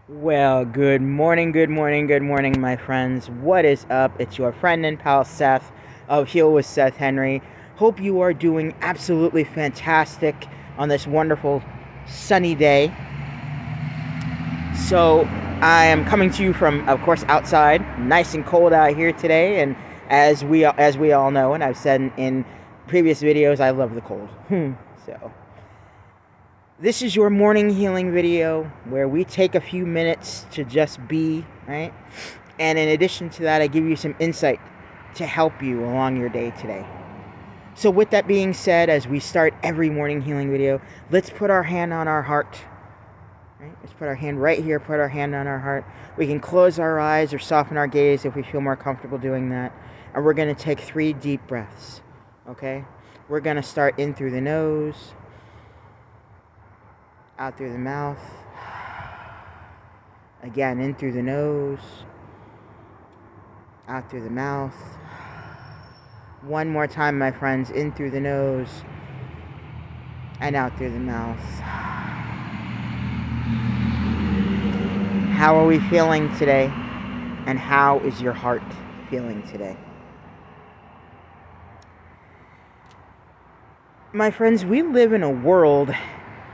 Well, good morning, good morning, good morning, my friends. What is up? It's your friend and pal Seth of Heal with Seth Henry. Hope you are doing absolutely fantastic on this wonderful sunny day. So, I am coming to you from, of course, outside. Nice and cold out here today, and as we all know, and I've said in previous videos, I love the cold. So, this is your morning healing video where we take a few minutes to just be, right? And in addition to that, I give you some insight to help you along your day today. So with that being said, as we start every morning healing video, let's put our hand on our heart. Right? Let's put our hand right here, put our hand on our heart. We can close our eyes or soften our gaze if we feel more comfortable doing that. And we're going to take 3 deep breaths, okay? We're going to start in through the nose, out through the mouth. Again, in through the nose, out through the mouth. One more time, my friends. In through the nose and out through the mouth. How are we feeling today? And how is your heart feeling today? My friends, we live in a world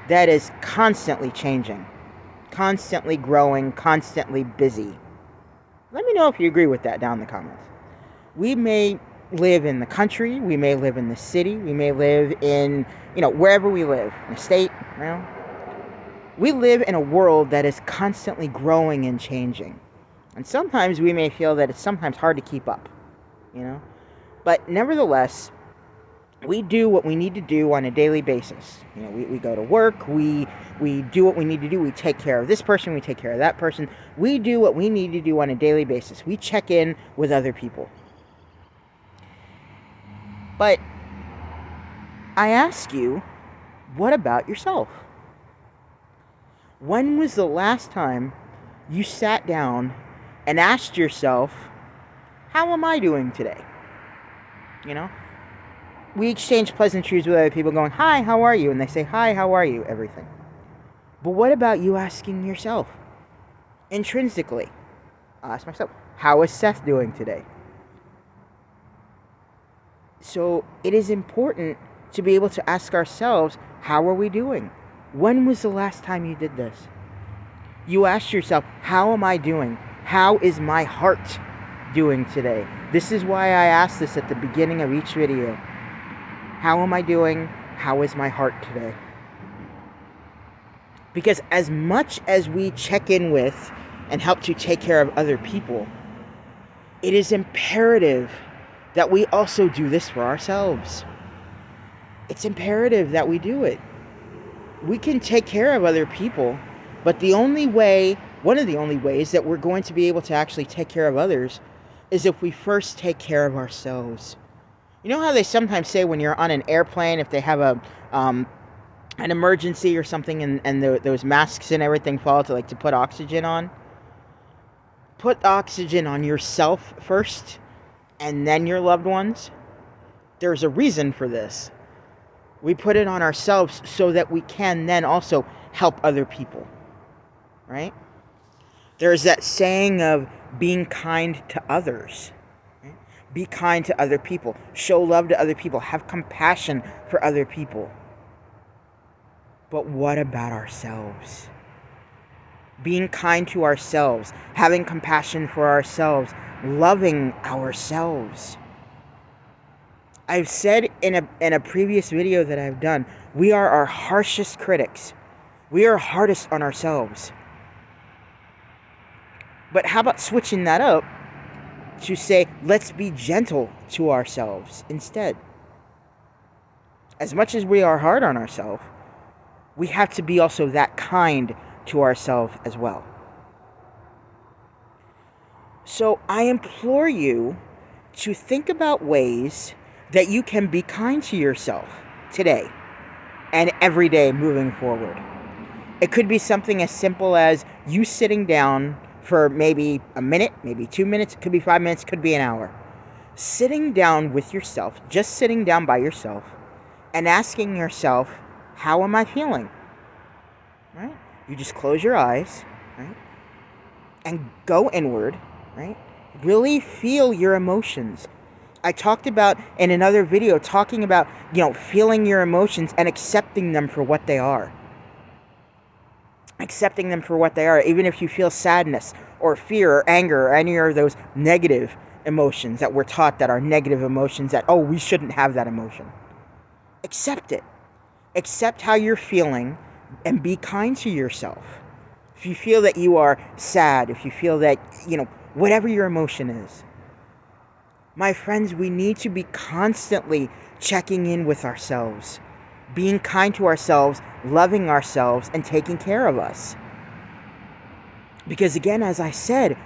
that is constantly changing, constantly growing, constantly busy. Let me know if you agree with that down in the comments. We may live in the country, we may live in the city, we may live in, wherever we live, in a state, we live in a world that is constantly growing and changing. And sometimes we may feel that it's sometimes hard to keep up, But nevertheless, we do what we need to do on a daily basis. We go to work, we do what we need to do. We take care of this person, we take care of that person. We do what we need to do on a daily basis. We check in with other people. But I ask you, what about yourself? When was the last time you sat down and asked yourself, how am I doing today? We exchange pleasantries with other people going, hi, how are you? And they say, hi, how are you? Everything. But what about you asking yourself, intrinsically? I ask myself, how is Seth doing today? So it is important to be able to ask ourselves, how are we doing? When was the last time you did this? You asked yourself, how am I doing? How is my heart doing today? This is why I ask this at the beginning of each video. How am I doing? How is my heart today? Because as much as we check in with and help to take care of other people, it is imperative that we also do this for ourselves. It's imperative that we do it. We can take care of other people, but one of the only ways that we're going to be able to actually take care of others is if we first take care of ourselves. You know how they sometimes say when you're on an airplane, if they have an emergency or something and those masks and everything fall to put oxygen on? Put oxygen on yourself first and then your loved ones. There's a reason for this. We put it on ourselves so that we can then also help other people, right? There's that saying of being kind to others. Right? Be kind to other people. Show love to other people. Have compassion for other people. But what about ourselves? Being kind to ourselves, having compassion for ourselves, loving ourselves. I've said in a previous video that I've done, we are our harshest critics. We are hardest on ourselves. But how about switching that up to say, let's be gentle to ourselves instead? As much as we are hard on ourselves, we have to be also that kind to ourselves as well. So I implore you to think about ways that you can be kind to yourself today and every day moving forward. It could be something as simple as you sitting down for maybe a minute, maybe 2 minutes, it could be 5 minutes, could be an hour. Sitting down with yourself, just sitting down by yourself and asking yourself, how am I feeling? Right? You just close your eyes, right? and go inward, right? Really feel your emotions. I talked about in another video, talking about, feeling your emotions and accepting them for what they are. Accepting them for what they are, even if you feel sadness or fear or anger or any of those negative emotions that we're taught that are negative emotions, that, oh, we shouldn't have that emotion. Accept it. Accept how you're feeling and be kind to yourself. If you feel that you are sad, if you feel that, whatever your emotion is, my friends, we need to be constantly checking in with ourselves, being kind to ourselves, loving ourselves, and taking care of us. Because again, as I said,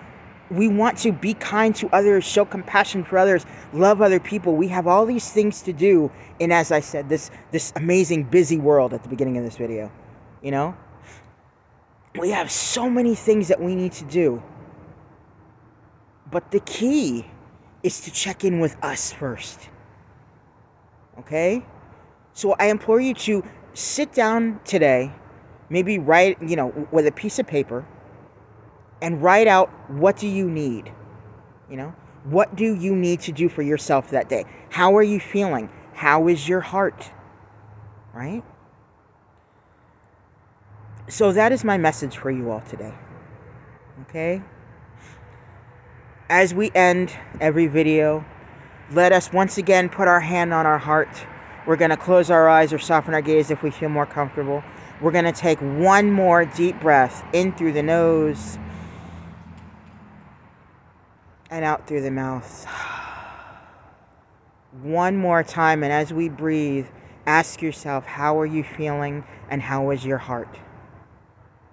we want to be kind to others, show compassion for others, love other people. We have all these things to do in, as I said, this amazing busy world at the beginning of this video. We have so many things that we need to do. But the key is to check in with us first. Okay? So I implore you to sit down today, maybe write, with a piece of paper, and write out, what do you need? What do you need to do for yourself that day? How are you feeling? How is your heart? Right? So that is my message for you all today. Okay? As we end every video, let us once again put our hand on our heart. We're going to close our eyes or soften our gaze if we feel more comfortable. We're going to take one more deep breath in through the nose and out through the mouth. One more time, and as we breathe, ask yourself, how are you feeling and how is your heart?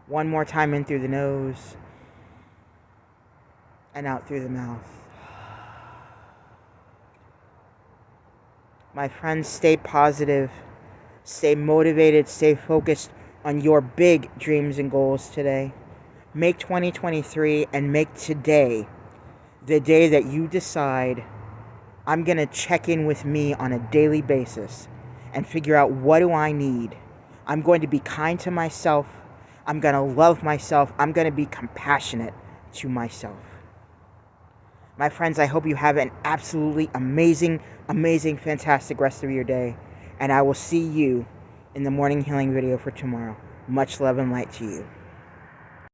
One more time, in through the nose and out through the mouth. My friends, stay positive, stay motivated, stay focused on your big dreams and goals today. Make 2023 and make today the day that you decide, I'm going to check in with me on a daily basis and figure out, what do I need? I'm going to be kind to myself. I'm going to love myself. I'm going to be compassionate to myself. My friends, I hope you have an absolutely amazing, fantastic rest of your day. And I will see you in the morning healing video for tomorrow. Much love and light to you.